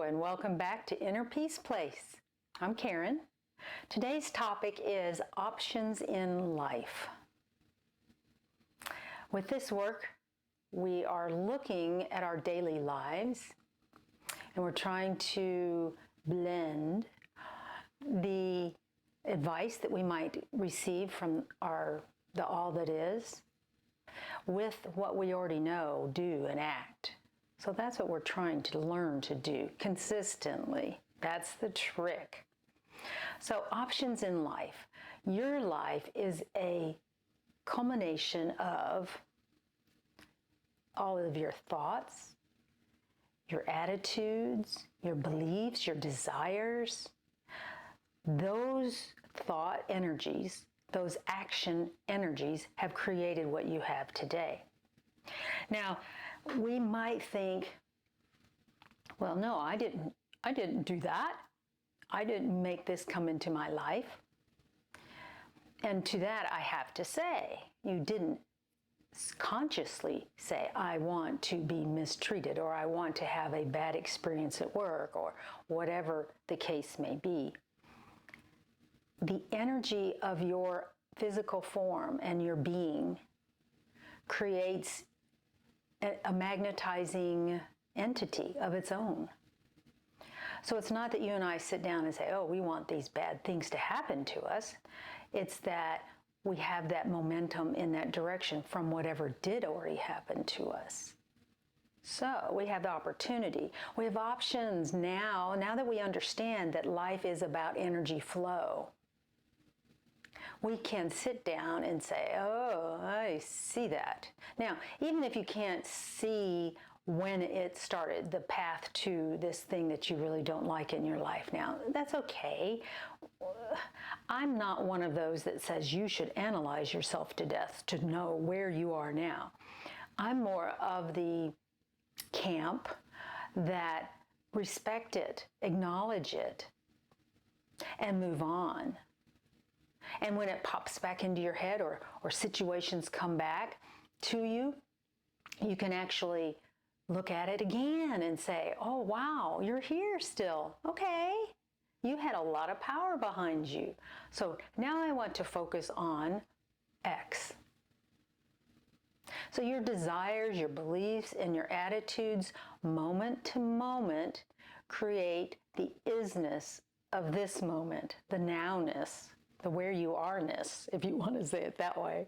And welcome back to Inner Peace Place. I'm Karen. Today's topic is options in life. With this work, we are looking at our daily lives and we're trying to blend the advice that we might receive from the all that is with what we already know, do, and act. So that's what we're trying to learn to do consistently. That's the trick. So options in life. Your life is a culmination of all of your thoughts, your attitudes, your beliefs, your desires. Those thought energies, those action energies have created what you have today. Now, we might think, well, no, I didn't do that. I didn't make this come into my life. And to that, I have to say, you didn't consciously say, I want to be mistreated, or I want to have a bad experience at work, or whatever the case may be. The energy of your physical form and your being creates a magnetizing entity of its own. So it's not that you and I sit down and say, oh, we want these bad things to happen to us. It's that we have that momentum in that direction from whatever did already happen to us. So we have the opportunity. We have options now that we understand that life is about energy flow. We can sit down and say, oh, I see that. Now, even if you can't see when it started, the path to this thing that you really don't like in your life now, that's okay. I'm not one of those that says you should analyze yourself to death to know where you are now. I'm more of the camp that respect it, acknowledge it, and move on. And when it pops back into your head or situations come back to you, you can actually look at it again and say, oh, wow, you're here still. Okay. You had a lot of power behind you. So now I want to focus on X. So your desires, your beliefs, and your attitudes, moment to moment, create the isness of this moment, the nowness, the where you are-ness, if you want to say it that way.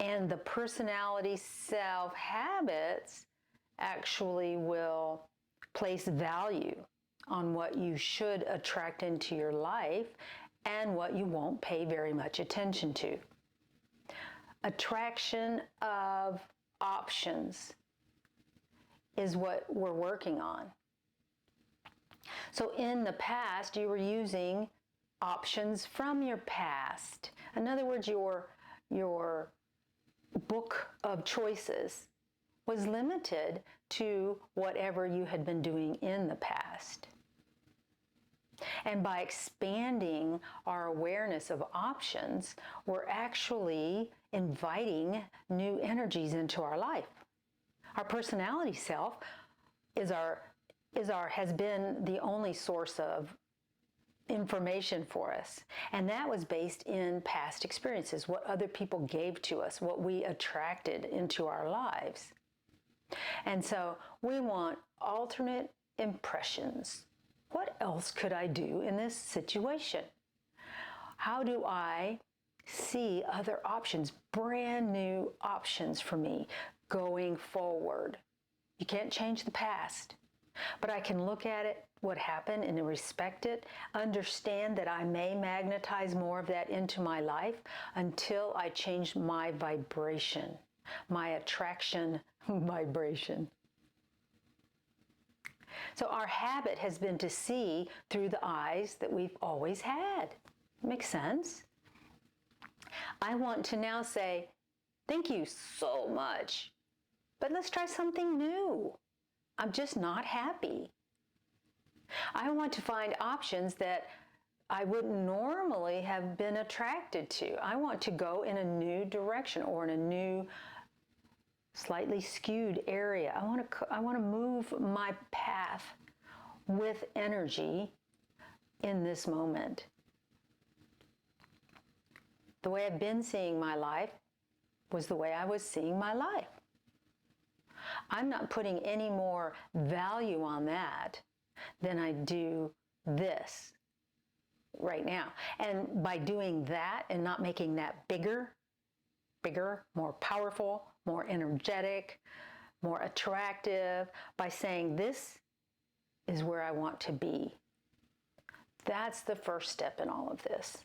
And the personality self-habits actually will place value on what you should attract into your life and what you won't pay very much attention to. Attraction of options is what we're working on. So in the past, you were using options from your past. In other words, your book of choices was limited to whatever you had been doing in the past. And by expanding our awareness of options, we're actually inviting new energies into our life. Our personality self has been the only source of information for us. And that was based in past experiences, what other people gave to us, what we attracted into our lives. And so we want alternate impressions. What else could I do in this situation? How do I see other options, brand new options for me going forward? You can't change the past. But I can look at it, what happened, and respect it, understand that I may magnetize more of that into my life until I change my vibration, my attraction vibration. So our habit has been to see through the eyes that we've always had. Makes sense? I want to now say, thank you so much, but let's try something new. I'm just not happy. I want to find options that I wouldn't normally have been attracted to. I want to go in a new direction or in a new slightly skewed area. I want to move my path with energy in this moment. The way I've been seeing my life was the way I was seeing my life. I'm not putting any more value on that than I do this right now. And by doing that and not making that bigger, more powerful, more energetic, more attractive, by saying this is where I want to be. That's the first step in all of this.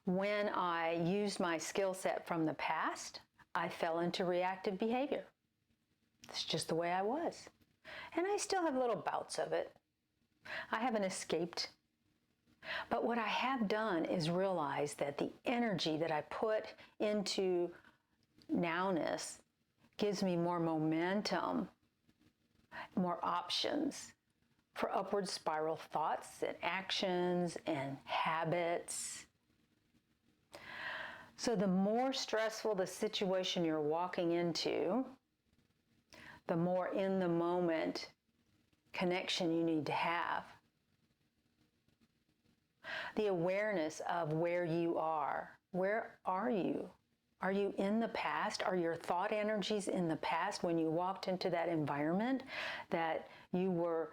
When I used my skill set from the past, I fell into reactive behavior. It's just the way I was. And I still have little bouts of it. I haven't escaped. But what I have done is realize that the energy that I put into nowness gives me more momentum, more options for upward spiral thoughts and actions and habits. So the more stressful the situation you're walking into, the more in the moment connection you need to have. The awareness of where you are. Where are you? Are you in the past? Are your thought energies in the past when you walked into that environment that you were,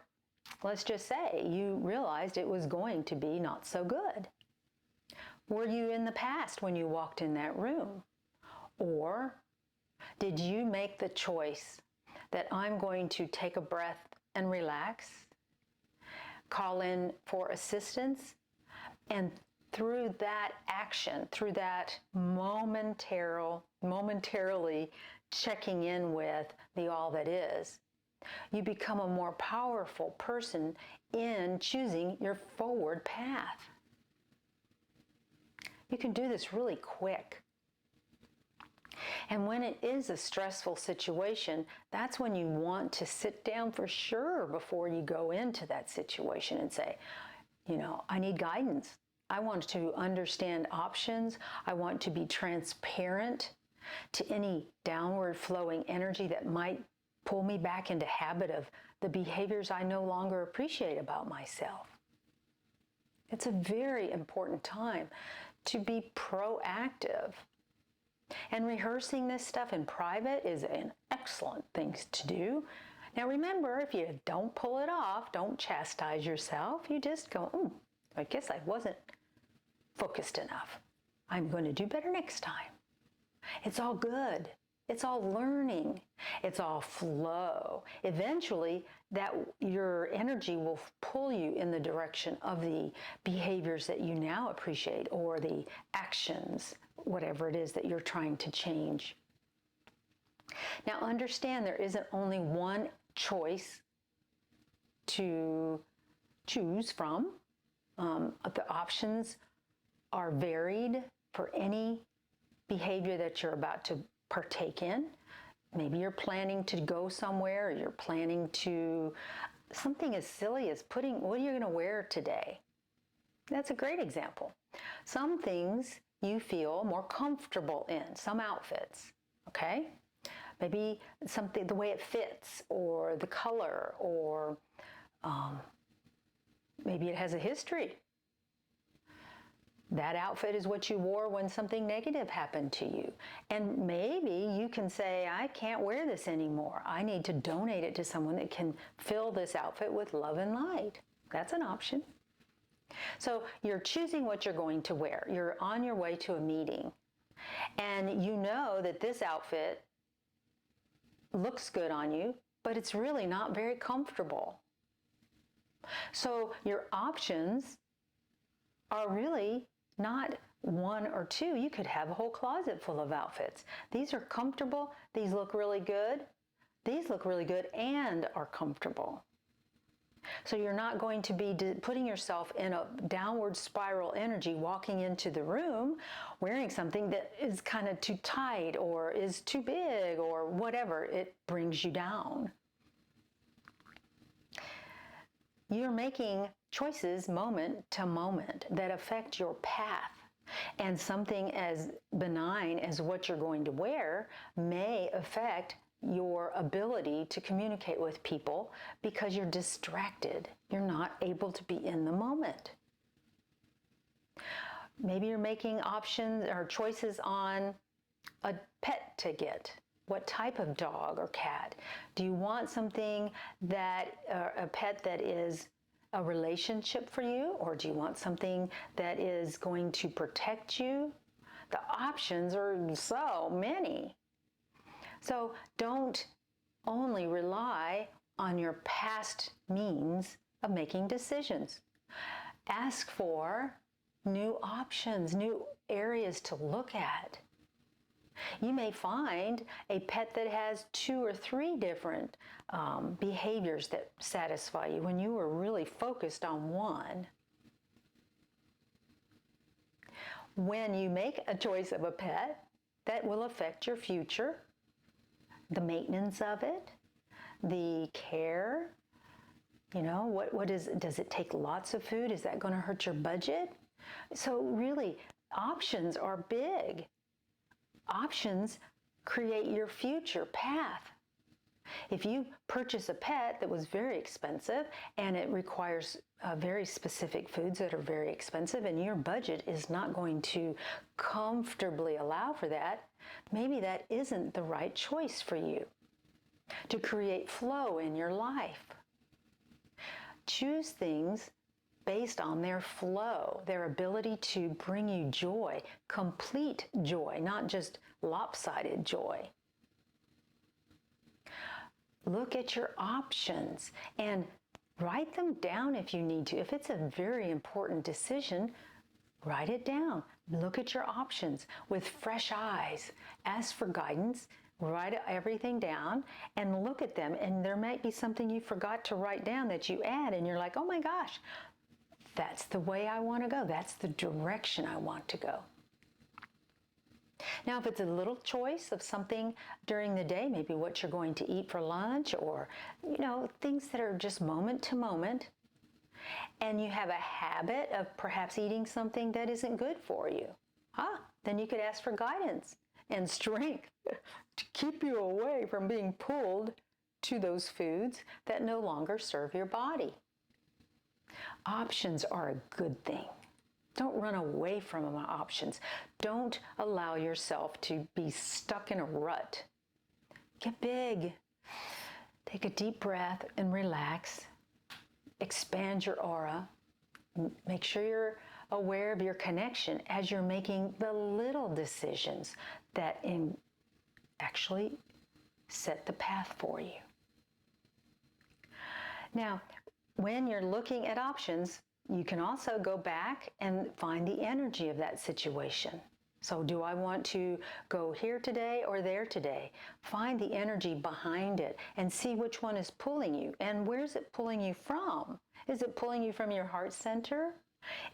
let's just say, you realized it was going to be not so good? Were you in the past when you walked in that room? Or did you make the choice that I'm going to take a breath and relax, call in for assistance, and through that action, through that momentarily checking in with the all that is, you become a more powerful person in choosing your forward path. You can do this really quick. And when it is a stressful situation, that's when you want to sit down for sure before you go into that situation and say, I need guidance. I want to understand options. I want to be transparent to any downward flowing energy that might pull me back into habit of the behaviors I no longer appreciate about myself. It's a very important time to be proactive. And rehearsing this stuff in private is an excellent thing to do. Now remember, if you don't pull it off, don't chastise yourself. You just go, I guess I wasn't focused enough. I'm going to do better next time. It's all good. It's all learning. It's all flow. Eventually, that your energy will pull you in the direction of the behaviors that you now appreciate or the actions, whatever it is that you're trying to change. Now, understand there isn't only one choice to choose from. The options are varied for any behavior that you're about to partake in. Maybe you're planning to go somewhere, or you're planning to, something as silly as what are you going to wear today? That's a great example. Some things you feel more comfortable in, some outfits, okay? Maybe something, the way it fits, or the color, or maybe it has a history. That outfit is what you wore when something negative happened to you. And maybe you can say, I can't wear this anymore. I need to donate it to someone that can fill this outfit with love and light. That's an option. So you're choosing what you're going to wear. You're on your way to a meeting. And you know that this outfit looks good on you, but it's really not very comfortable. So your options are really not one or two. You could have a whole closet full of outfits. These are comfortable. These look really good. These look really good and are comfortable. So you're not going to be putting yourself in a downward spiral energy, walking into the room wearing something that is kind of too tight or is too big or whatever. It brings you down. You're making choices moment to moment that affect your path And something as benign as what you're going to wear may affect your ability to communicate with people because you're distracted. You're not able to be in the moment. Maybe you're making options or choices on a pet to get. What type of dog or cat? Do you want something that, a pet that is a relationship for you, or do you want something that is going to protect you? The options are so many. So don't only rely on your past means of making decisions. Ask for new options, new areas to look at. You may find a pet that has 2 or 3 different behaviors that satisfy you when you were really focused on one. When you make a choice of a pet, that will affect your future, the maintenance of it, the care. You know, does it take lots of food? Is that going to hurt your budget? So really, options are big. Options create your future path. If you purchase a pet that was very expensive and it requires very specific foods that are very expensive and your budget is not going to comfortably allow for that, maybe that isn't the right choice for you to create flow in your life. Choose things based on their flow, their ability to bring you joy, complete joy, not just lopsided joy. Look at your options and write them down if you need to. If it's a very important decision, write it down. Look at your options with fresh eyes. Ask for guidance. Write everything down and look at them. And there might be something you forgot to write down that you add, and you're like, oh my gosh, that's the way I want to go. That's the direction I want to go. Now, if it's a little choice of something during the day, maybe what you're going to eat for lunch, or, you know, things that are just moment to moment, and you have a habit of perhaps eating something that isn't good for you, then you could ask for guidance and strength to keep you away from being pulled to those foods that no longer serve your body. Options are a good thing. Don't run away from options. Don't allow yourself to be stuck in a rut. Get big. Take a deep breath and relax. Expand your aura. Make sure you're aware of your connection as you're making the little decisions that actually set the path for you. Now, when you're looking at options, you can also go back and find the energy of that situation. So do I want to go here today or there today? Find the energy behind it and see which one is pulling you. And where's it pulling you from? Is it pulling you from your heart center?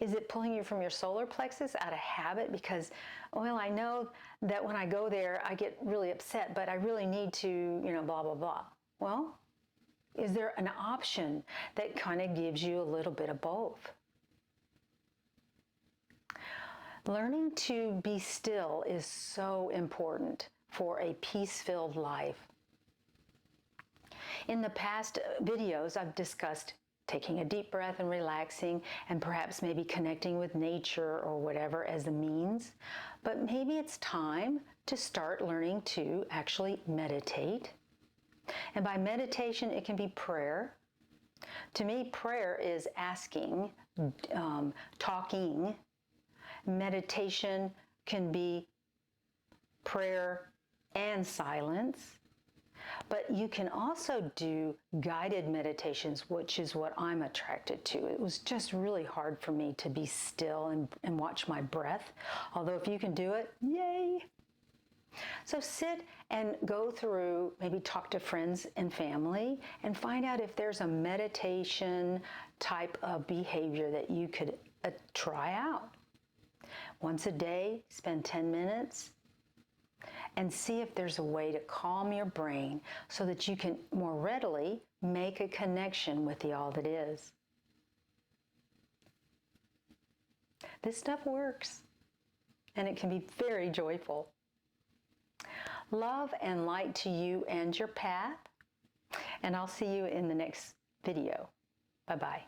Is it pulling you from your solar plexus out of habit? Because, well, I know that when I go there, I get really upset, but I really need to, you know, blah, blah, blah. Well, is there an option that kind of gives you a little bit of both? Learning to be still is so important for a peace-filled life. In the past videos, I've discussed taking a deep breath and relaxing, and perhaps maybe connecting with nature or whatever as a means. But maybe it's time to start learning to actually meditate. And by meditation, it can be prayer. To me, prayer is asking, talking. Meditation can be prayer and silence. But you can also do guided meditations, which is what I'm attracted to. It was just really hard for me to be still and watch my breath. Although if you can do it, yay! So sit and go through, maybe talk to friends and family and find out if there's a meditation type of behavior that you could try out. Once a day, spend 10 minutes and see if there's a way to calm your brain so that you can more readily make a connection with the all that is. This stuff works. and it can be very joyful. Love and light to you and your path, and I'll see you in the next video. Bye-bye.